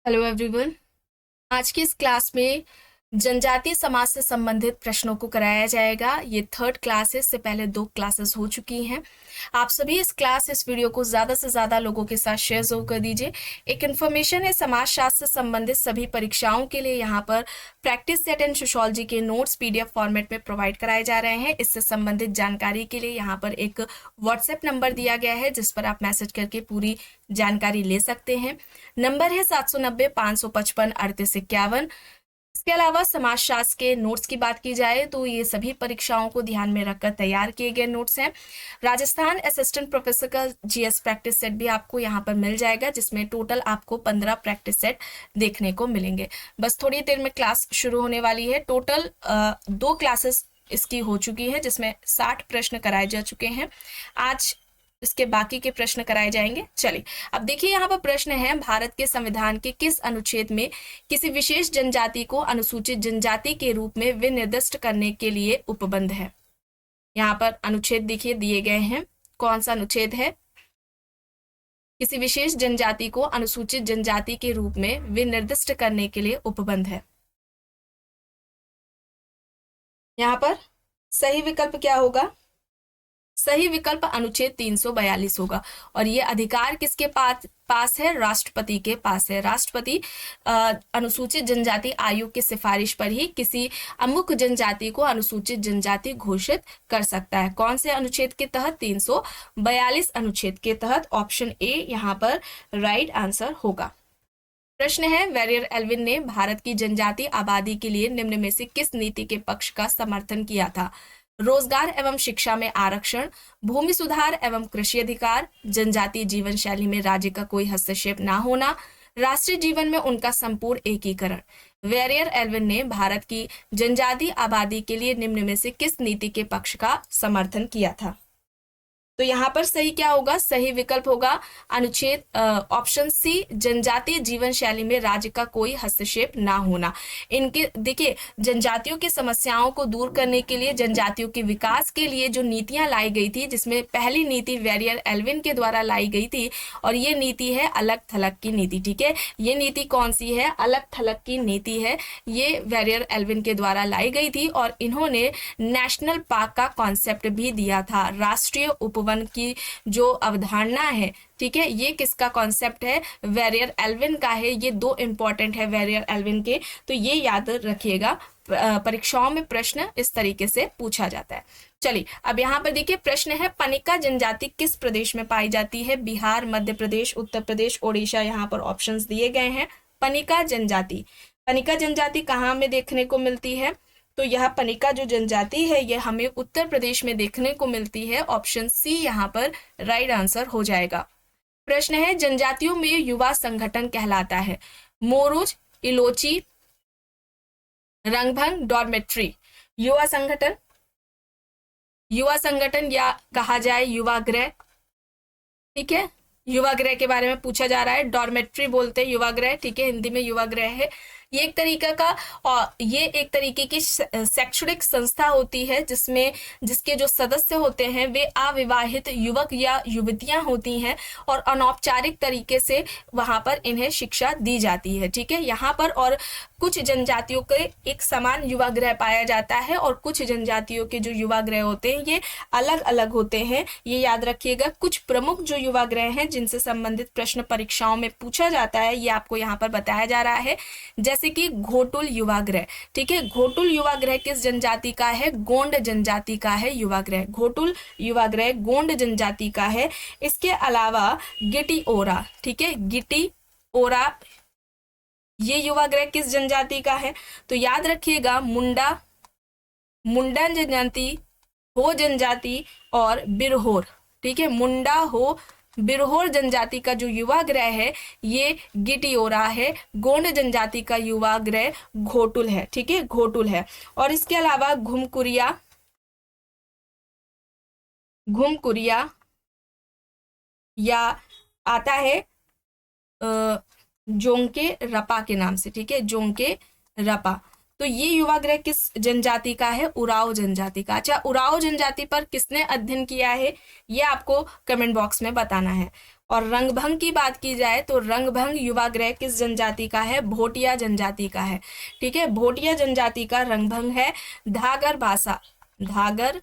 Hello everyone. आज की इस क्लास में जनजातीय समाज से संबंधित प्रश्नों को कराया जाएगा। ये थर्ड क्लास है, इससे पहले 2 क्लासेस हो चुकी हैं। आप सभी इस वीडियो को ज़्यादा से ज़्यादा लोगों के साथ शेयर जरूर कर दीजिए। एक इन्फॉर्मेशन है, समाजशास्त्र से संबंधित सभी परीक्षाओं के लिए यहाँ पर प्रैक्टिस सेट एंड सोशियोलॉजी के नोट्स पीडीएफ फॉर्मेट में प्रोवाइड कराए जा रहे हैं। इससे संबंधित जानकारी के लिए यहाँ पर एक व्हाट्सएप नंबर दिया गया है, जिस पर आप मैसेज करके पूरी जानकारी ले सकते हैं। नंबर है 790-555-3851। इसके अलावा समाजशास्त्र के नोट्स की बात की जाए तो ये सभी परीक्षाओं को ध्यान में रखकर तैयार किए गए नोट्स हैं। राजस्थान असिस्टेंट प्रोफेसर का जीएस प्रैक्टिस सेट भी आपको यहाँ पर मिल जाएगा, जिसमें टोटल आपको 15 प्रैक्टिस सेट देखने को मिलेंगे। बस थोड़ी देर में क्लास शुरू होने वाली है। टोटल 2 क्लासेस इसकी हो चुकी है, जिसमें 60 प्रश्न कराए जा चुके हैं। आज इसके बाकी के प्रश्न कराए जाएंगे। चलिए अब देखिए, यहाँ पर प्रश्न है, भारत के संविधान के किस अनुच्छेद में किसी विशेष जनजाति को अनुसूचित जनजाति के रूप में विनिर्दिष्ट करने के लिए उपबंध है। यहाँ पर अनुच्छेद देखिए दिए गए हैं। कौन सा अनुच्छेद है? किसी विशेष जनजाति को अनुसूचित जनजाति के रूप में विनिर्दिष्ट करने के लिए उपबंध है। यहाँ पर सही विकल्प क्या होगा? सही विकल्प अनुच्छेद 342 होगा। और ये अधिकार किसके पास है? राष्ट्रपति के पास है। राष्ट्रपति अनुसूचित जनजाति आयोग की सिफारिश पर ही किसी अमुक जनजाति को अनुसूचित जनजाति घोषित कर सकता है। कौन से अनुच्छेद के तहत? 342 अनुच्छेद के तहत। ऑप्शन ए यहाँ पर राइट आंसर होगा। प्रश्न है, वेरियर एल्विन ने भारत की जनजाति आबादी के लिए निम्न में से किस नीति के पक्ष का समर्थन किया था? रोजगार एवं शिक्षा में आरक्षण, भूमि सुधार एवं कृषि अधिकार, जनजातीय जीवन शैली में राज्य का कोई हस्तक्षेप ना होना, राष्ट्रीय जीवन में उनका संपूर्ण एकीकरण। वेरियर एल्विन ने भारत की जनजातीय आबादी के लिए निम्न में से किस नीति के पक्ष का समर्थन किया था? तो यहाँ पर सही क्या होगा? सही विकल्प होगा अनुच्छेद ऑप्शन सी, जनजातीय जीवन शैली में राज्य का कोई हस्तक्षेप ना होना। इनके देखिए, जनजातियों की समस्याओं को दूर करने के लिए, जनजातियों के विकास के लिए जो नीतियां लाई गई थी, जिसमें पहली नीति वेरियर एल्विन के द्वारा लाई गई थी, और ये नीति है अलग थलग की नीति। ठीक है, ये नीति कौन सी है? अलग थलग की नीति है। ये वेरियर एल्विन के द्वारा लाई गई थी, और इन्होंने नेशनल पार्क का कॉन्सेप्ट भी दिया था। राष्ट्रीय उपवन की जो अवधारणा है, ठीक है, ये किसका कॉन्सेप्ट है? वेरियर एल्विन का है। ये 2 इंपॉर्टेंट है वेरियर एल्विन के, तो ये याद रखिएगा। परीक्षाओं में प्रश्न इस तरीके से पूछा जाता है। चलिए अब यहाँ पर देखिए, प्रश्न है, पनिका जनजाति किस प्रदेश में पाई जाती है? बिहार, मध्य प्रदेश, उत्तर प्रदेश, ओडिशा। यहाँ पर ऑप्शंस दिए गए हैं। पनिका जनजाति कहाँ में देखने को मिलती है? तो यह पनिका जो जनजाति है, यह हमें उत्तर प्रदेश में देखने को मिलती है। ऑप्शन सी यहाँ पर राइट आंसर हो जाएगा। प्रश्न है, जनजातियों में युवा संगठन कहलाता है मोरूज, इलोची, रंगभंग, डॉर्मेट्री। युवा संगठन या कहा जाए युवागृह। ठीक है, युवागृह के बारे में पूछा जा रहा है। डॉर्मेट्री बोलते हैं युवागृह, ठीक है, हिंदी में युवागृह है। ये एक तरीके की शैक्षणिक संस्था होती है, जिसके जो सदस्य होते हैं वे अविवाहित युवक या युवतियां होती हैं, और अनौपचारिक तरीके से वहां पर इन्हें शिक्षा दी जाती है। ठीक है, यहाँ पर और कुछ जनजातियों के एक समान युवागृह पाया जाता है, और कुछ जनजातियों के जो युवागृह होते हैं ये अलग अलग होते हैं। ये याद रखिएगा। कुछ प्रमुख जो युवागृह हैं जिनसे संबंधित प्रश्न परीक्षाओं में पूछा जाता है, ये आपको यहाँ पर बताया जा रहा है। जैसे कि घोटुल युवागृह। ठीक है, घोटुल युवागृह किस जनजाति का है? गोंड जनजाति का है युवागृह। घोटुल युवागृह गोंड जनजाति का है। इसके अलावा गिटी ओरा, ठीक है, गिटी ओरा, ये युवागृह किस जनजाति का है? तो याद रखिएगा, मुंडा जनजाति, हो जनजाति और बिरहोर। ठीक है, मुंडा, हो, बिरहोर जनजाति का जो युवागृह है ये गिटियोरा है। गोंड जनजाति का युवागृह घोटुल है। ठीक है, घोटुल है। और इसके अलावा घुमकुरिया या आता है जोंके रपा के नाम से। ठीक है, जोंके रपा। तो ये युवागृह किस जनजाति का है? उराव जनजाति का। अच्छा, उराव जनजाति पर किसने अध्ययन किया है, ये आपको कमेंट बॉक्स में बताना है। और रंगभंग की बात की जाए तो रंगभंग युवा गृह किस जनजाति का है? भोटिया जनजाति का है। ठीक है, भोटिया जनजाति का रंगभंग है। धागर भाषा, धागर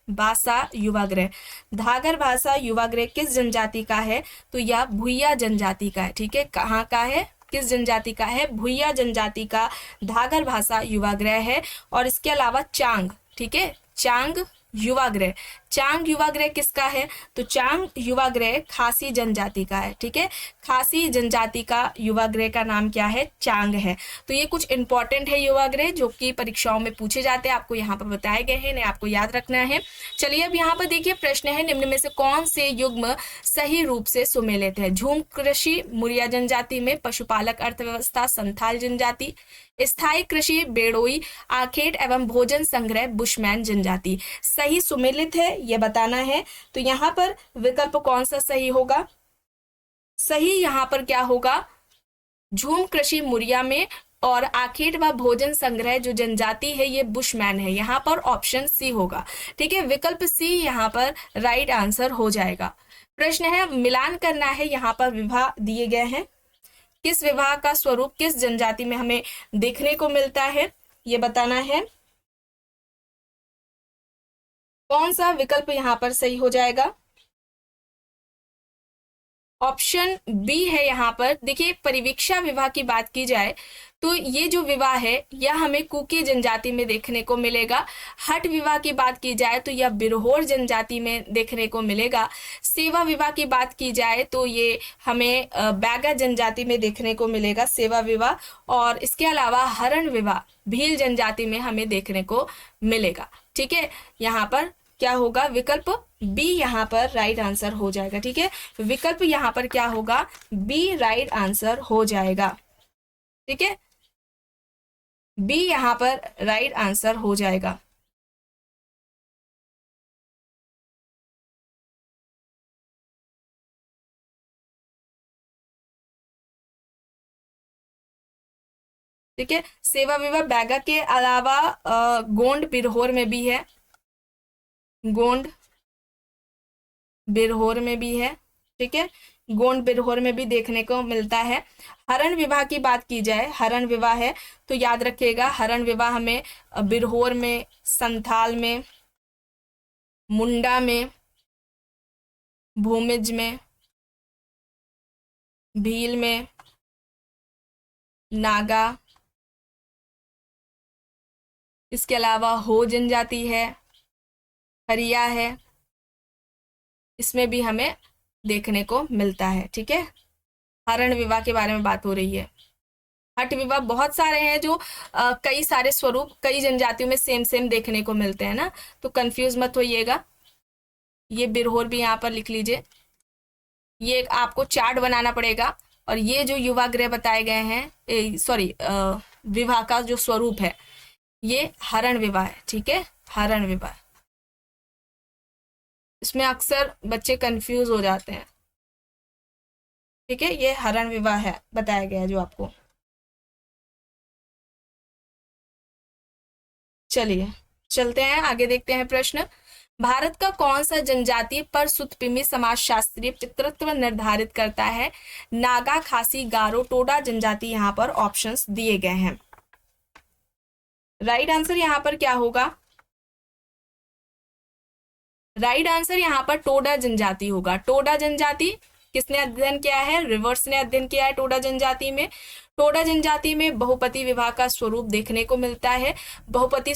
भाषा युवा गृह, धागर भाषा युवा गृह किस जनजाति का है? तो यह भुइया जनजाति का है। ठीक है, कहाँ का है, किस जनजाति का है? भुइया जनजाति का धागर भाषा युवा गृह है। और इसके अलावा चांग, ठीक है, चांग युवा गृह, चांग युवा गृह किसका है? तो चांग युवा गृह खासी जनजाति का है। ठीक है, खासी जनजाति का युवा गृह का नाम क्या है? चांग है। तो ये कुछ इंपॉर्टेंट है युवा गृह जो कि परीक्षाओं में पूछे जाते हैं, आपको यहाँ पर बताए गए हैं, इन्हें आपको याद रखना है। चलिए अब यहाँ पर देखिए प्रश्न है, निम्न में से कौन से युग्म सही रूप से सुमेलित है? झूम कृषि मुरिया जनजाति में, पशुपालक अर्थव्यवस्था संथाल जनजाति, स्थायी कृषि बेड़ोई, आखेट एवं भोजन संग्रह बुशमैन जनजाति। सही सुमेलित है ये बताना है। तो यहाँ पर विकल्प कौन सा सही होगा? सही यहाँ पर क्या होगा? झूम कृषि मुरिया में और आखेट व भोजन संग्रह जो जनजाति है ये बुशमैन है। यहाँ पर ऑप्शन सी होगा। ठीक है, विकल्प सी यहाँ पर राइट आंसर हो जाएगा। प्रश्न है, मिलान करना है। यहाँ पर विवाह दिए गए हैं, किस विवाह का स्वरूप किस जनजाति में हमें देखने को मिलता है ये बताना है। कौन सा विकल्प यहाँ पर सही हो जाएगा? ऑप्शन बी है। यहाँ पर देखिए, परिवीक्षा विवाह की बात की जाए तो ये जो विवाह है यह हमें कुकी जनजाति में देखने को मिलेगा। हट विवाह की बात की जाए तो यह बिरहोर जनजाति में देखने को मिलेगा। सेवा विवाह की बात की जाए तो ये हमें बैगा जनजाति में देखने को मिलेगा, सेवा विवाह। और इसके अलावा हरण विवाह भील जनजाति में हमें देखने को मिलेगा। ठीक है, यहाँ पर क्या होगा? विकल्प बी यहाँ पर राइट आंसर हो जाएगा। ठीक है, विकल्प यहाँ पर क्या होगा? बी राइट आंसर हो जाएगा। ठीक है, बी यहाँ पर राइट आंसर हो जाएगा। ठीक है, सेवा विवाह बैगा के अलावा गोंड बिरहोर में भी है, गोंड बिरहोर में भी है। ठीक है, गोंड बिरहोर में भी देखने को मिलता है। हरण विवाह की बात की जाए, हरण विवाह है तो याद रखिएगा हरण विवाह हमें बिरहोर में, संथाल में, मुंडा में, भूमिज में, भील में, नागा, इसके अलावा हो जनजाति है, हरिया है, इसमें भी हमें देखने को मिलता है। ठीक है, हरण विवाह के बारे में बात हो रही है। हट विवाह बहुत सारे हैं जो कई सारे स्वरूप कई जनजातियों में सेम सेम देखने को मिलते हैं ना, तो कंफ्यूज मत होइएगा। ये बिरहोर भी यहाँ पर लिख लीजिए। ये आपको चार्ट बनाना पड़ेगा। और ये जो युवा गृह बताए गए हैं, सॉरी विवाह का जो स्वरूप है ये हरण विवाह है। ठीक है, हरण विवाह, इसमें अक्सर बच्चे कंफ्यूज हो जाते हैं। ठीक है, ये हरण विवाह है बताया गया है जो आपको। चलिए चलते हैं आगे, देखते हैं प्रश्न। भारत का कौन सा जनजातीय परसुतपिमी समाजशास्त्रीय पितृत्व निर्धारित करता है? नागा, खासी, गारो, टोडा जनजाति यहाँ पर ऑप्शंस दिए गए हैं। राइट आंसर यहाँ पर क्या होगा? राइट आंसर यहाँ पर टोडा जनजाति होगा। टोडा जनजाति किसने अध्ययन किया है? रिवर्स ने अध्ययन किया है टोडा जनजाति में। टोडा जनजाति में बहुपति विवाह का स्वरूप देखने को मिलता है। बहुपति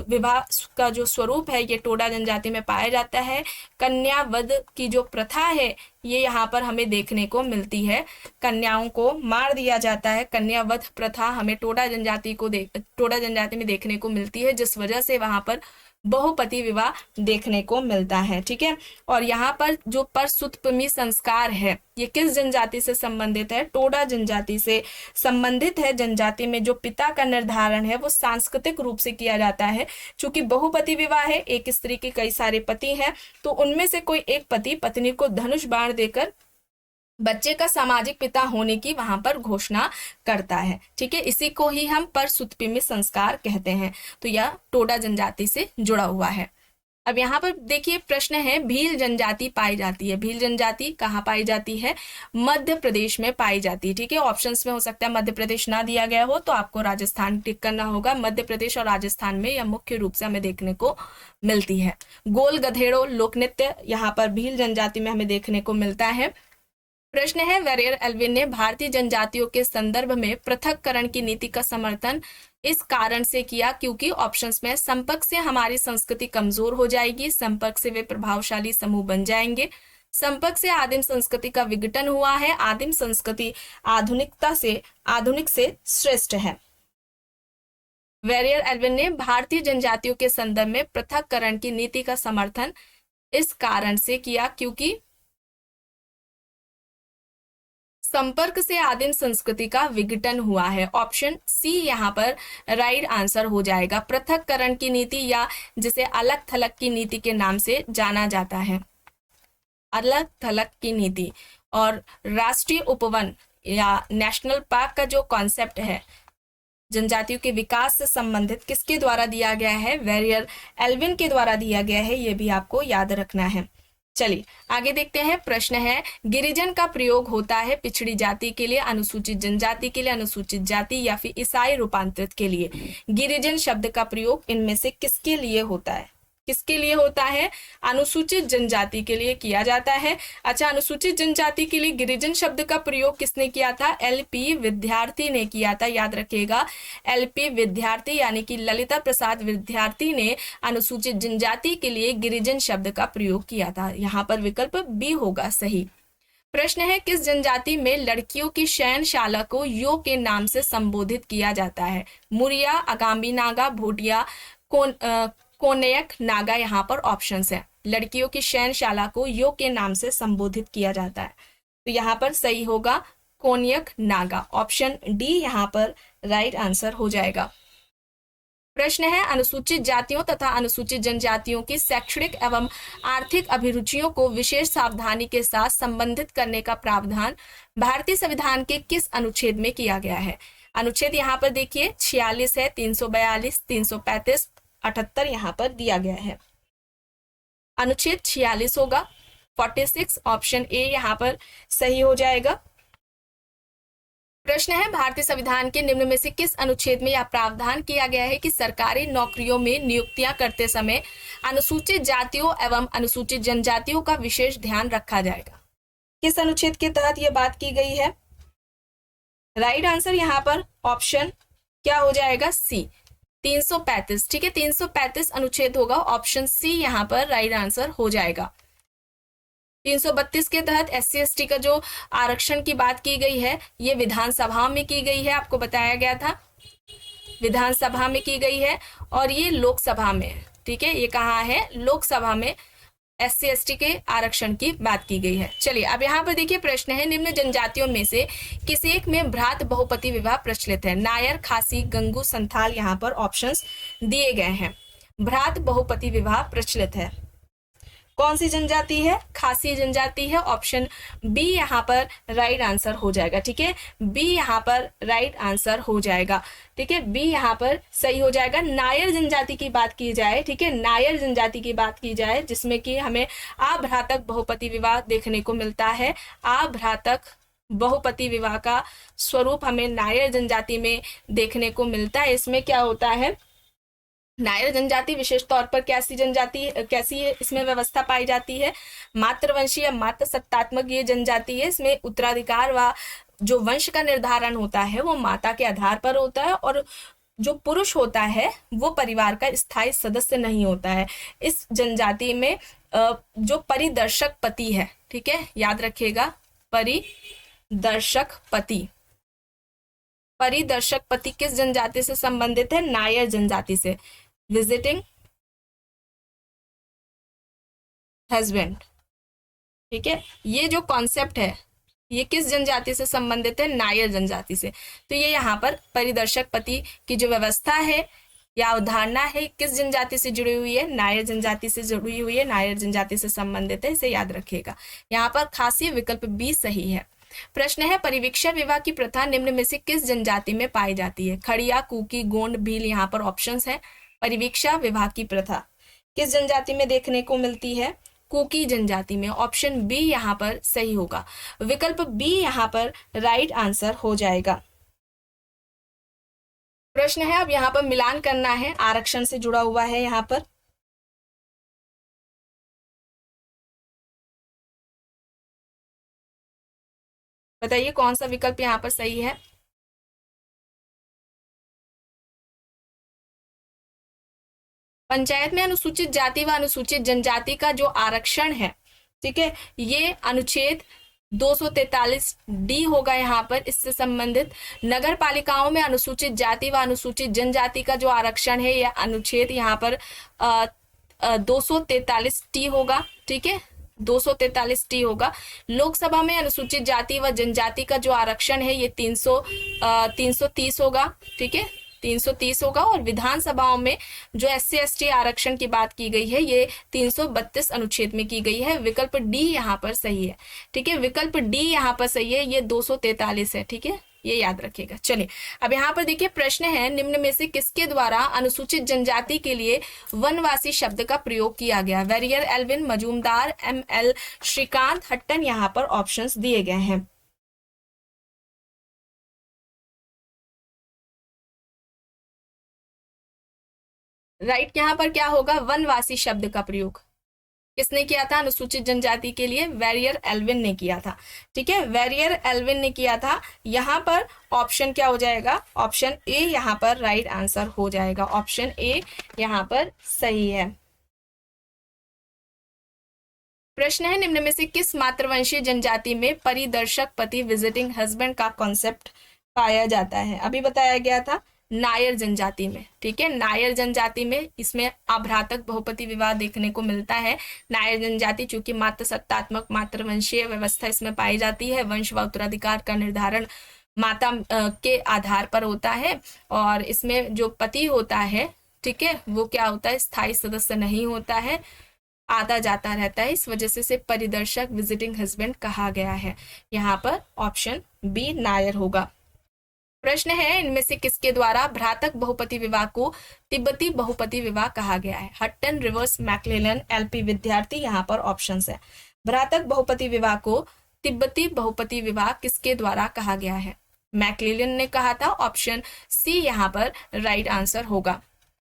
विवाह का जो स्वरूप है ये टोडा जनजाति में पाया जाता है। कन्यावध की जो प्रथा है ये यहाँ पर हमें देखने को मिलती है, कन्याओं को मार दिया जाता है। कन्यावध प्रथा हमें टोडा जनजाति में देखने को मिलती है, जिस वजह से वहां पर बहुपति विवाह देखने को मिलता है। ठीक है, और यहाँ पर जो परसुतपिमी संस्कार है ये किस जनजाति से संबंधित है? टोडा जनजाति से संबंधित है। जनजाति में जो पिता का निर्धारण है वो सांस्कृतिक रूप से किया जाता है। चूंकि बहुपति विवाह है, एक स्त्री के कई सारे पति हैं, तो उनमें से कोई एक पति पत्नी को धनुष बाण देकर बच्चे का सामाजिक पिता होने की वहां पर घोषणा करता है। ठीक है, इसी को ही हम परसुतपिमी संस्कार कहते हैं। तो यह टोडा जनजाति से जुड़ा हुआ है। अब यहाँ पर देखिए प्रश्न है, भील जनजाति पाई जाती है। भील जनजाति कहाँ पाई जाती है? मध्य प्रदेश में पाई जाती है। ठीक है, ऑप्शंस में हो सकता है मध्य प्रदेश ना दिया गया हो तो आपको राजस्थान टिक करना होगा। मध्य प्रदेश और राजस्थान में यह मुख्य रूप से हमें देखने को मिलती है। गोल गधेड़ो लोक नृत्य यहाँ पर भील जनजाति में हमें देखने को मिलता है। प्रश्न है, वेरियर एल्विन ने भारतीय जनजातियों के संदर्भ में पृथक्करण की नीति का समर्थन इस कारण से किया क्योंकि ऑप्शंस में संपर्क से हमारी संस्कृति कमजोर हो जाएगी, संपर्क से वे प्रभावशाली समूह बन जाएंगे, संपर्क से आदिम संस्कृति का विघटन हुआ है, आदिम संस्कृति आधुनिक से श्रेष्ठ है। वेरियर एल्विन ने भारतीय जनजातियों के संदर्भ में पृथक्करण की नीति का समर्थन इस कारण से किया क्योंकि संपर्क से आदिम संस्कृति का विघटन हुआ है। ऑप्शन सी यहाँ पर राइट आंसर हो जाएगा। पृथक्करण की नीति या जिसे अलग थलग की नीति के नाम से जाना जाता है, अलग थलग की नीति। और राष्ट्रीय उपवन या नेशनल पार्क का जो कॉन्सेप्ट है जनजातियों के विकास से संबंधित किसके द्वारा दिया गया है? वेरियर एल्विन के द्वारा दिया गया है, ये भी आपको याद रखना है। चलिए आगे देखते हैं। प्रश्न है, गिरिजन का प्रयोग होता है पिछड़ी जाति के लिए, अनुसूचित जनजाति के लिए, अनुसूचित जाति या फिर ईसाई रूपांतरित के लिए। गिरिजन शब्द का प्रयोग इनमें से किसके लिए होता है? किसके लिए होता है? अनुसूचित जनजाति के लिए किया जाता है। अच्छा, अनुसूचित जनजाति के लिए गिरिजन शब्द का प्रयोग किसने किया था? एलपी विद्यार्थी ने किया था। याद रखिएगा, एलपी विद्यार्थी यानी कि ललिता प्रसाद विद्यार्थी ने अनुसूचित जनजाति के लिए गिरिजन शब्द का प्रयोग किया था। यहाँ पर विकल्प बी होगा सही। प्रश्न है, किस जनजाति में लड़कियों की शयनशाला को यो के नाम से संबोधित किया जाता है? मुरिया, आगामी नागा, भोटिया, कोनेयक नागा यहाँ पर ऑप्शंस है। लड़कियों की शयनशाला को यो के नाम से संबोधित किया जाता है, तो यहाँ पर सही होगा कोनियक नागा। ऑप्शन डी यहाँ पर राइट आंसर हो जाएगा। प्रश्न है, अनुसूचित जातियों तथा अनुसूचित जनजातियों की शैक्षणिक एवं आर्थिक अभिरुचियों को विशेष सावधानी के साथ संबंधित करने का प्रावधान भारतीय संविधान के किस अनुच्छेद में किया गया है? अनुच्छेद यहाँ पर देखिए 46 है, 342, 335, 78 यहाँ पर दिया गया है। अनुच्छेद 46 होगा, 46 ऑप्शन ए यहाँ पर सही हो जाएगा। प्रश्न है, भारतीय संविधान के निम्न में से किस अनुच्छेद में यह प्रावधान किया गया है कि सरकारी नौकरियों में नियुक्तियां करते समय अनुसूचित जातियों एवं अनुसूचित जनजातियों का विशेष ध्यान रखा जाएगा? किस अनुच्छेद के तहत यह बात की गई है? राइट आंसर यहाँ पर ऑप्शन क्या हो जाएगा? सी, 335। ठीक है, 335 अनुच्छेद होगा, ऑप्शन सी यहाँ पर राइट आंसर हो जाएगा। 332 के तहत SC ST का जो आरक्षण की बात की गई है ये विधानसभा में की गई है, आपको बताया गया था विधानसभा में की गई है, और ये लोकसभा में, ठीक है, ये कहाँ है? लोकसभा में SC ST के आरक्षण की बात की गई है। चलिए अब यहाँ पर देखिए प्रश्न है, निम्न जनजातियों में से किस एक में भ्रात बहुपति विवाह प्रचलित है? नायर, खासी, गंगू, संथाल यहाँ पर ऑप्शंस दिए गए हैं। भ्रात बहुपति विवाह प्रचलित है। कौन सी जनजाति है? खासी जनजाति है। ऑप्शन बी यहाँ पर राइट आंसर हो जाएगा। ठीक है, बी यहाँ पर राइट आंसर हो जाएगा। ठीक है, बी यहाँ पर सही हो जाएगा। नायर जनजाति की बात की जाए, ठीक है, नायर जनजाति की बात की जाए जिसमें कि हमें अभ्रातक बहुपति विवाह देखने को मिलता है। अभ्रातक बहुपति विवाह का स्वरूप हमें नायर जनजाति में देखने को मिलता है। इसमें क्या होता है? नायर जनजाति विशेष तौर पर कैसी इसमें व्यवस्था पाई जाती है? मातृवंशीय, मात्र सत्तात्मक ये जनजाति है। इसमें उत्तराधिकार व जो वंश का निर्धारण होता है वो माता के आधार पर होता है, और जो पुरुष होता है वो परिवार का स्थायी सदस्य नहीं होता है। इस जनजाति में जो परिदर्शक पति है, ठीक है, याद रखिएगा, परिदर्शक पति। परिदर्शक पति किस जनजाति से संबंधित है? नायर जनजाति से। विजिटिंग हस्बैंड, ठीक है, ये जो कॉन्सेप्ट है ये किस जनजाति से संबंधित है? नायर जनजाति से। तो ये यहाँ पर परिदर्शक पति की जो व्यवस्था है या अवधारणा है किस जनजाति से जुड़ी हुई है? नायर जनजाति से जुड़ी हुई है, नायर जनजाति से संबंधित है, इसे याद रखिएगा। यहाँ पर खासी विकल्प बी सही है। प्रश्न है, परिवीक्षा विवाह की प्रथा निम्न में से किस जनजाति में पाई जाती है? खड़िया, कुकी, गोंड, भील यहाँ पर ऑप्शंस है। परिवीक्षा विवाह की प्रथा किस जनजाति में देखने को मिलती है? कुकी जनजाति में। ऑप्शन बी यहाँ पर सही होगा, विकल्प बी यहाँ पर राइट आंसर हो जाएगा। प्रश्न है, अब यहाँ पर मिलान करना है, आरक्षण से जुड़ा हुआ है यहाँ पर। बताइए कौन सा विकल्प यहाँ पर सही है? पंचायत में अनुसूचित जाति व अनुसूचित जनजाति का जो आरक्षण है, ठीक है, ये अनुच्छेद 243 डी होगा यहाँ पर, इससे संबंधित। नगर पालिकाओं में अनुसूचित जाति व अनुसूचित जनजाति का जो आरक्षण है, यह अनुच्छेद यहाँ पर 243 टी होगा, ठीक है, 243 टी होगा। लोकसभा में अनुसूचित जाति व जनजाति का जो आरक्षण है, ये 330 होगा, ठीक है, 330 होगा। और विधानसभाओं में जो SC ST आरक्षण की बात की गई है, ये 332 अनुच्छेद में की गई है। विकल्प डी यहाँ पर सही है, ठीक है, विकल्प डी यहाँ पर सही है, ये 243 है, ठीक है, ये याद रखिएगा। चलिए अब यहाँ पर देखिए, प्रश्न है, निम्न में से किसके द्वारा अनुसूचित जनजाति के लिए वनवासी शब्द का प्रयोग किया गया? Verrier Elwin, Majumdar, ML Srikant, Hutton, यहाँ पर ऑप्शंस दिए गए हैं। राइट यहाँ पर क्या होगा? वनवासी शब्द का प्रयोग किसने किया था अनुसूचित जनजाति के लिए? वेरियर एल्विन ने किया था, ठीक है, वेरियर एल्विन ने किया था। यहाँ पर ऑप्शन क्या हो जाएगा? ऑप्शन ए यहाँ पर राइट आंसर हो जाएगा, ऑप्शन ए यहाँ पर सही है। प्रश्न है, निम्न में से किस मातृवंशीय जनजाति में परिदर्शक पति विजिटिंग हस्बैंड का कॉन्सेप्ट पाया जाता है? अभी बताया गया था नायर जनजाति में, ठीक है, नायर जनजाति में इसमें अभ्रातक बहुपति विवाह देखने को मिलता है। नायर जनजाति चूंकि मात्र सत्तात्मक मातृवंशीय व्यवस्था इसमें पाई जाती है, वंश व उत्तराधिकार का निर्धारण माता के आधार पर होता है, और इसमें जो पति होता है, ठीक है, वो क्या होता है? स्थायी सदस्य नहीं होता है, आता जाता रहता है, इस वजह से इसे परिदर्शक विजिटिंग हस्बैंड कहा गया है। यहाँ पर ऑप्शन बी नायर होगा। प्रश्न है, इनमें से किसके द्वारा भ्रातक बहुपति विवाह को तिब्बती बहुपति विवाह कहा गया है? हट्टन, रिवर्स, मैक्लेलन, LP विद्यार्थी, यहाँ पर ऑप्शंस है। भ्रातक बहुपति विवाह को तिब्बती बहुपति विवाह किसके द्वारा कहा गया है? मैक्लेलन ने कहा था, ऑप्शन सी यहाँ पर राइट आंसर होगा।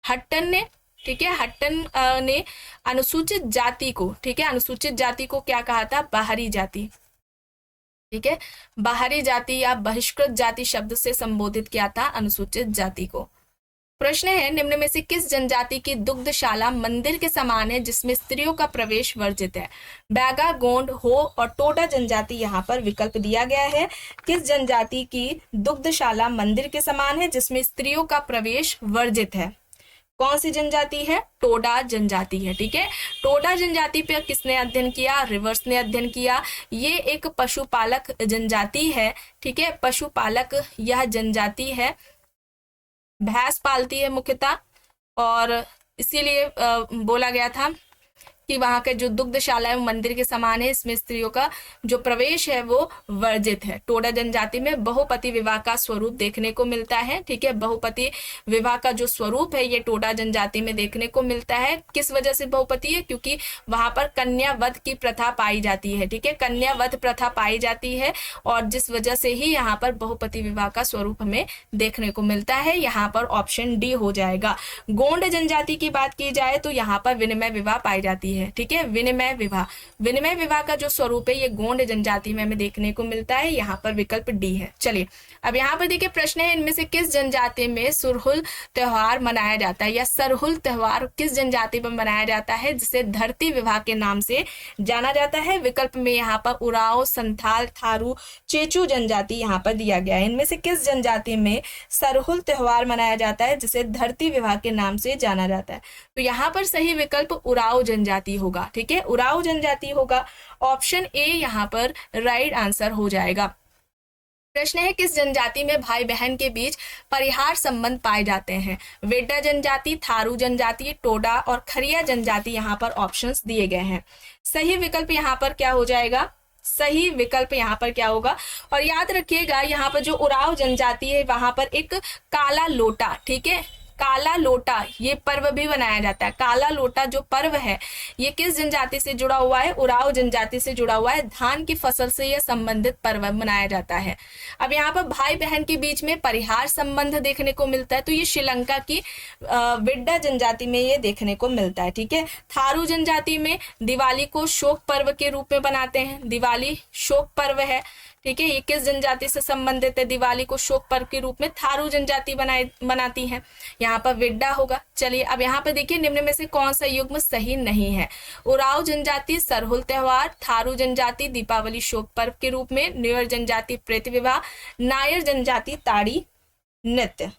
हट्टन ने, ठीक है, हट्टन ने अनुसूचित जाति को, ठीक है, अनुसूचित जाति को क्या कहा था? बाहरी जाति, ठीक है, बाहरी जाति या बहिष्कृत जाति शब्द से संबोधित किया था अनुसूचित जाति को। प्रश्न है, निम्न में से किस जनजाति की दुग्धशाला मंदिर के समान है जिसमें स्त्रियों का प्रवेश वर्जित है? बैगा, गोंड, हो और टोडा जनजाति यहाँ पर विकल्प दिया गया है। किस जनजाति की दुग्धशाला मंदिर के समान है जिसमें स्त्रियों का प्रवेश वर्जित है? कौन सी जनजाति है? टोडा जनजाति है, ठीक है। टोडा जनजाति पे किसने अध्ययन किया? रिवर्स ने अध्ययन किया। ये एक पशुपालक जनजाति है, ठीक है, पशुपालक यह जनजाति है, भैंस पालती है मुख्यतः, और इसीलिए बोला गया था कि वहां के जो दुग्धशाला है मंदिर के समान है, इसमें स्त्रियों का जो प्रवेश है वो वर्जित है। टोडा जनजाति में बहुपति विवाह का स्वरूप देखने को मिलता है, ठीक है, बहुपति विवाह का जो स्वरूप है ये टोडा जनजाति में देखने को मिलता है। किस वजह से बहुपति है? क्योंकि वहां पर कन्यावध की प्रथा पाई जाती है, ठीक है, कन्यावध प्रथा पाई जाती है, और जिस वजह से ही यहाँ पर बहुपति विवाह का स्वरूप हमें देखने को मिलता है। यहाँ पर ऑप्शन डी हो जाएगा। गोंड जनजाति की बात की जाए तो यहाँ पर विनिमय विवाह पाई जाती है, ठीक है, विनिमय विवाह, विनिमय विवाह का जो स्वरूप है ये गोंड जनजाति में हमें देखने को मिलता है। यहाँ पर विकल्प डी है। चलिए अब यहाँ पर देखिए, प्रश्न है, इनमें से किस जनजाति में सुरहुल त्योहार मनाया जाता है, या सरहुल त्योहार किस जनजाति में मनाया जाता है जिसे धरती विवाह के नाम से जाना जाता है? विकल्प में यहाँ पर उराव, संथाल, थारू, चेचू जनजाति यहाँ पर दिया गया है। इनमें से किस जनजाति में सरहुल त्योहार मनाया जाता है जिसे धरती विवाह के नाम से जाना जाता है? तो यहाँ पर सही विकल्प उराव जनजाति होगा, ठीक है, उराव जनजाति होगा। ऑप्शन ए यहाँ पर राइट आंसर हो जाएगा। प्रश्न है, किस जनजाति में भाई बहन के बीच परिहार संबंध पाए जाते हैं? वेड्डा जनजाति, थारू जनजाति, टोडा और खरिया जनजाति यहाँ पर ऑप्शंस दिए गए हैं। सही विकल्प यहाँ पर क्या हो जाएगा? सही विकल्प यहाँ पर क्या होगा? और याद रखिएगा यहाँ पर जो उराव जनजाति है वहां पर एक काला लोटा, ठीक है, काला लोटा ये पर्व भी मनाया जाता है। काला लोटा जो पर्व है ये किस जनजाति से जुड़ा हुआ है? उरांव जनजाति से जुड़ा हुआ है। धान की फसल से यह संबंधित पर्व मनाया जाता है। अब यहाँ पर भाई बहन के बीच में परिहार संबंध देखने को मिलता है, तो ये श्रीलंका की विड्डा जनजाति में ये देखने को मिलता है। ठीक है, थारू जनजाति में दिवाली को शोक पर्व के रूप में बनाते हैं। दिवाली शोक पर्व है। ठीक है, ये किस जनजाति से संबंधित है? दिवाली को शोक पर्व के रूप में थारू जनजाति बनाती है। यहाँ पर विड्डा होगा। चलिए अब यहाँ पर देखिए निम्न में से कौन सा युग्म सही नहीं है? उरांव जनजाति सरहुल त्योहार, थारू जनजाति दीपावली शोक पर्व के रूप में, न्यूयर जनजाति प्रेत विवाह, नायर जनजाति ताड़ी नृत्य।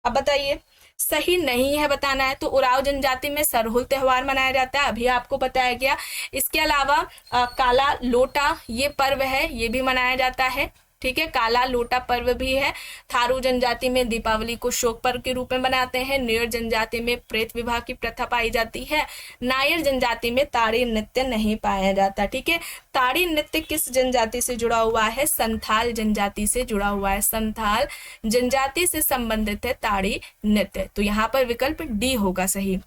अब बताइए सही नहीं है बताना है। तो उरांव जनजाति में सरहुल त्योहार मनाया जाता है, अभी आपको बताया गया। इसके अलावा काला लोटा ये पर्व है, ये भी मनाया जाता है। ठीक है, काला लोटा पर्व भी है। थारू जनजाति में दीपावली को शोक पर्व के रूप में मनाते हैं। न्यूयर जनजाति में प्रेत विवाह की प्रथा पाई जाती है। नायर जनजाति में ताड़ी नृत्य नहीं पाया जाता। ठीक है, ताड़ी नृत्य किस जनजाति से जुड़ा हुआ है? संथाल जनजाति से जुड़ा हुआ है। संथाल जनजाति से संबंधित है ताड़ी नृत्य। तो यहाँ पर विकल्प डी होगा सही।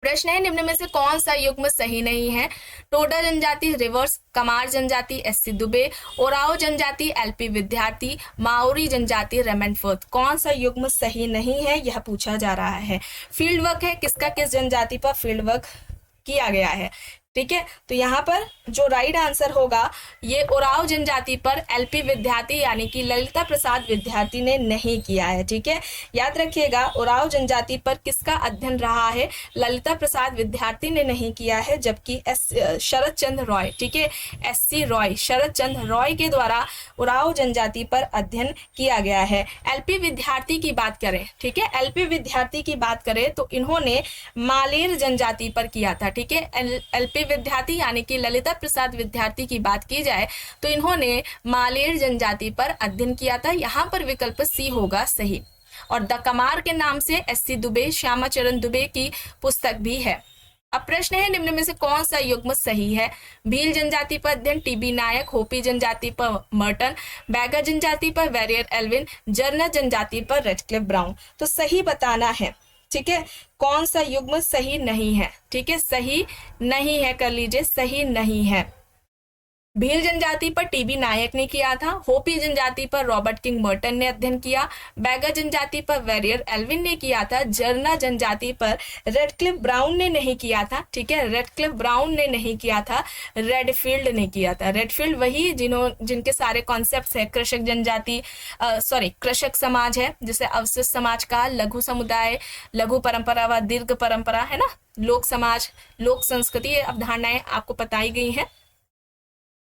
प्रश्न है निम्न में से कौन सा युग्म सही नहीं है? टोडा जनजाति रिवर्स, कमार जनजाति एससी दुबे, ओराओ जनजाति एलपी विद्यार्थी, माओरी जनजाति रेमनफोर्थ। कौन सा युग्म सही नहीं है यह पूछा जा रहा है। फील्ड वर्क है, किसका किस जनजाति पर फील्ड वर्क किया गया है? ठीक है, तो यहाँ पर जो राइट आंसर होगा ये उरांव जनजाति पर एलपी विद्यार्थी यानी कि ललिता प्रसाद विद्यार्थी ने नहीं किया है। ठीक है, याद रखिएगा उरांव जनजाति पर किसका अध्ययन रहा है? ललिता प्रसाद विद्यार्थी ने नहीं किया है, जबकि शरद चंद्र रॉय, ठीक है, एससी रॉय, शरद चंद्र रॉय के द्वारा उरांव जनजाति पर अध्ययन किया गया है। एलपी विद्यार्थी की बात करें, ठीक है, एलपी विद्यार्थी की बात करें तो इन्होंने मालेर जनजाति पर किया था। ठीक है, एलपी विद्यार्थी यानी कि ललिता प्रसाद विद्यार्थी की बात की जाए तो इन्होंने मालेर जनजाति पर अध्ययन किया था। यहाँ पर विकल्प सी होगा सही। और द कमार के नाम से एससी दुबे, श्यामा चरण दुबे की पुस्तक भी है। अब प्रश्न है निम्न में से कौन सा युग्म सही है? भील जनजाति पर अध्ययन टीबी नायक, होपी जनजाति पर मर्टन, बैगा जनजाति पर वेरियर एल्विन, जर्नर जनजाति पर रेडक्लिफ ब्राउन। तो सही बताना है। ठीक है, कौन सा युग्म सही नहीं है? ठीक है, सही नहीं है कर लीजिए, सही नहीं है। भील जनजाति पर टीबी नायक ने किया था, होपी जनजाति पर रॉबर्ट किंग मर्टन ने अध्ययन किया, बैगा जनजाति पर वेरियर एल्विन ने किया था, जर्ना जनजाति पर रेडक्लिफ ब्राउन ने नहीं किया था। ठीक है, रेडक्लिफ ब्राउन ने नहीं किया था, रेडफील्ड ने किया था। रेडफील्ड वही जिनके सारे कॉन्सेप्ट्स है, कृषक जनजाति कृषक समाज है जिसे अवशिष्ट समाज का, लघु समुदाय, लघु परंपरा व दीर्घ परंपरा है ना, लोक समाज, लोक संस्कृति, ये अवधारणाएं आपको बताई गई हैं।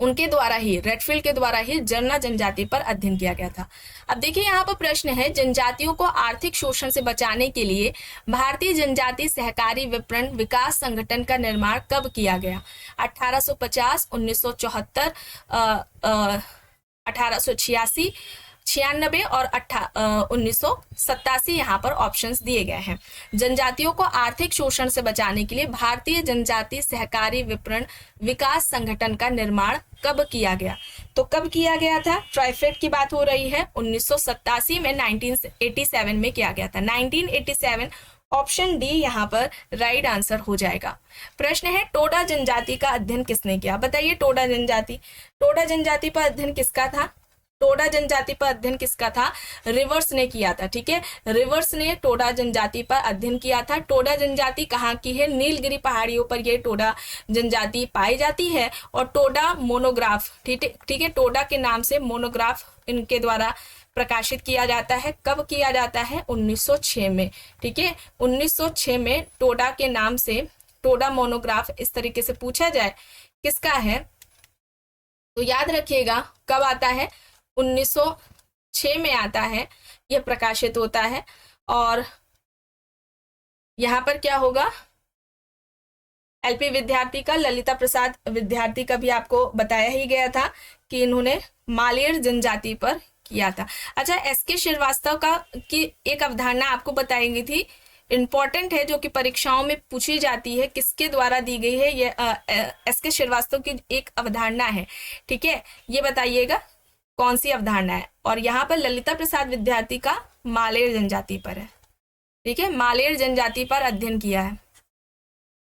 उनके द्वारा ही, रेडफील्ड के द्वारा ही जर्ना जनजाति पर अध्ययन किया गया था। अब देखिए यहाँ पर प्रश्न है, जनजातियों को आर्थिक शोषण से बचाने के लिए भारतीय जनजाति सहकारी विपणन विकास संगठन का निर्माण कब किया गया? 1850, 1974, 1886, 96 और 1987 यहाँ पर ऑप्शंस दिए गए हैं। जनजातियों को आर्थिक शोषण से बचाने के लिए भारतीय जनजाति सहकारी विपणन विकास संगठन का निर्माण कब किया गया? तो कब किया गया था? ट्राइफेड की बात हो रही है, 1987 में, 1987 में किया गया था। 1987 ऑप्शन डी यहाँ पर राइट आंसर हो जाएगा। प्रश्न है, टोडा जनजाति का अध्ययन किसने किया? बताइए, टोडा जनजाति पर अध्ययन किसका था? टोडा जनजाति पर अध्ययन किसका था? रिवर्स ने किया था। ठीक है, रिवर्स ने टोडा जनजाति पर अध्ययन किया था। टोडा जनजाति कहाँ की है? नीलगिरी पहाड़ियों पर ये टोडा जनजाति पाई जाती है। और टोडा मोनोग्राफ, ठीक है, टोडा के नाम से मोनोग्राफ इनके द्वारा प्रकाशित किया जाता है। कब किया जाता है? 1906 में। ठीक है, 1906 में टोडा के नाम से टोडा मोनोग्राफ इस तरीके से पूछा जाए किसका है तो याद रखिएगा कब आता है? 1906 में आता है, यह प्रकाशित होता है। और यहाँ पर क्या होगा? एलपी विद्यार्थी का, ललिता प्रसाद विद्यार्थी का भी आपको बताया ही गया था कि इन्होंने मालेर जनजाति पर किया था। अच्छा, एसके श्रीवास्तव का की एक अवधारणा आपको बताई गई थी, इंपॉर्टेंट है, जो कि परीक्षाओं में पूछी जाती है, किसके द्वारा दी गई है? ये एसके श्रीवास्तव की एक अवधारणा है। ठीक है, ये बताइएगा कौन सी अवधारणा है। और यहाँ पर ललिता प्रसाद विद्यार्थी का मालेर जनजाति पर है। ठीक है, मालेर जनजाति पर अध्ययन किया है।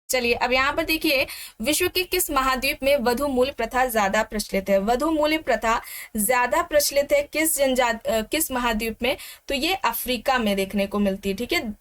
चलिए अब यहाँ पर देखिए, विश्व के किस महाद्वीप में वधु मूल्य प्रथा ज्यादा प्रचलित है? वधु मूल्य प्रथा ज्यादा प्रचलित है किस महाद्वीप में? तो ये अफ्रीका में देखने को मिलती है। ठीक है,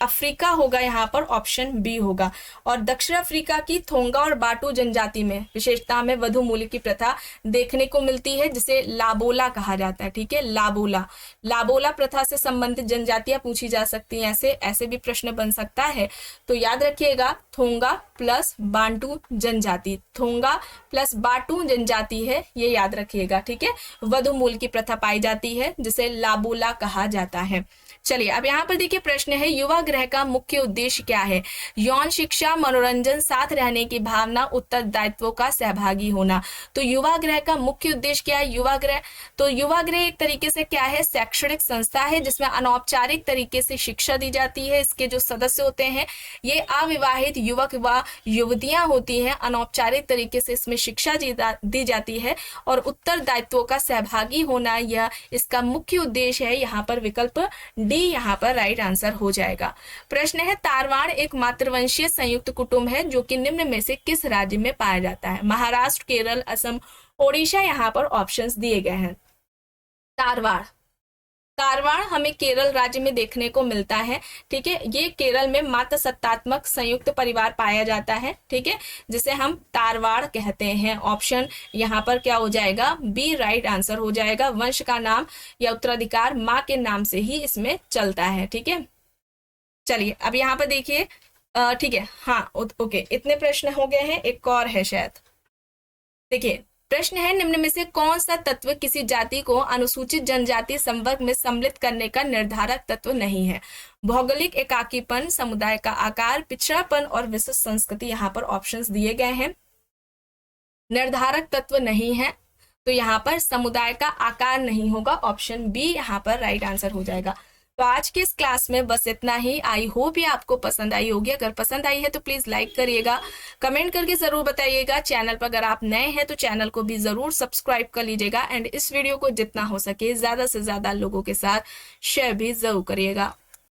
अफ्रीका होगा यहाँ पर, ऑप्शन बी होगा। और दक्षिण अफ्रीका की थोंगा और बाटू जनजाति में विशेषता में वधु मूल्य की प्रथा देखने को मिलती है, जिसे लाबोला कहा जाता है। ठीक है, लाबोला। लाबोला प्रथा से संबंधित जनजातियां पूछी जा सकती हैं, ऐसे भी प्रश्न बन सकता है। तो याद रखिएगा, थोंगा प्लस बांटू जनजाति, थोंगा प्लस बाटू जनजाति है, ये याद रखिएगा। ठीक है, वधु मूल्य की प्रथा पाई जाती है, जिसे लाबोला कहा जाता है। चलिए अब यहाँ पर देखिए, प्रश्न है युवा गृह का मुख्य उद्देश्य क्या है? यौन शिक्षा, मनोरंजन, साथ रहने की भावना, उत्तरदायित्वों का सहभागी होना। तो युवा गृह का मुख्य उद्देश्य क्या है? युवा गृह, तो युवा गृह एक तरीके से क्या है? शैक्षणिक संस्था है, जिसमें अनौपचारिक तरीके से शिक्षा दी जाती है। इसके जो सदस्य होते हैं ये अविवाहित युवक व युवतियां होती हैं। अनौपचारिक तरीके से इसमें शिक्षा दी जाती है और उत्तरदायित्वों का सहभागी होना यह इसका मुख्य उद्देश्य है। यहाँ पर विकल्प डी यहाँ पर राइट आंसर हो जाएगा। प्रश्न है, तारवाड़ एक मातृवंशीय संयुक्त कुटुंब है जो कि निम्न में से किस राज्य में पाया जाता है? महाराष्ट्र, केरल, असम, ओडिशा, यहाँ पर ऑप्शंस दिए गए हैं। तारवाड़, तारवाड़ हमें केरल राज्य में देखने को मिलता है। ठीक है, ये केरल में मातृसत्तात्मक संयुक्त परिवार पाया जाता है। ठीक है, जिसे हम तारवाड़ कहते हैं। ऑप्शन यहाँ पर क्या हो जाएगा? बी राइट आंसर हो जाएगा। वंश का नाम या उत्तराधिकार माँ के नाम से ही इसमें चलता है। ठीक है, चलिए अब यहाँ पर देखिए, ठीक है, हाँ ओके, इतने प्रश्न हो गए हैं, एक और है शायद। देखिए प्रश्न है, निम्न में से कौन सा तत्व किसी जाति को अनुसूचित जनजाति संवर्ग में सम्मिलित करने का निर्धारक तत्व नहीं है? भौगोलिक एकाकीपन, समुदाय का आकार, पिछड़ापन और विशिष्ट संस्कृति, यहाँ पर ऑप्शंस दिए गए हैं। निर्धारक तत्व नहीं है तो यहाँ पर समुदाय का आकार नहीं होगा, ऑप्शन बी यहाँ पर राइट आंसर हो जाएगा। तो आज की इस क्लास में बस इतना ही। आई होप ये आपको पसंद आई होगी। अगर पसंद आई है तो प्लीज लाइक करिएगा, कमेंट करके जरूर बताइएगा। चैनल पर अगर आप नए हैं तो चैनल को भी जरूर सब्सक्राइब कर लीजिएगा एंड इस वीडियो को जितना हो सके ज्यादा से ज्यादा लोगों के साथ शेयर भी जरूर करिएगा।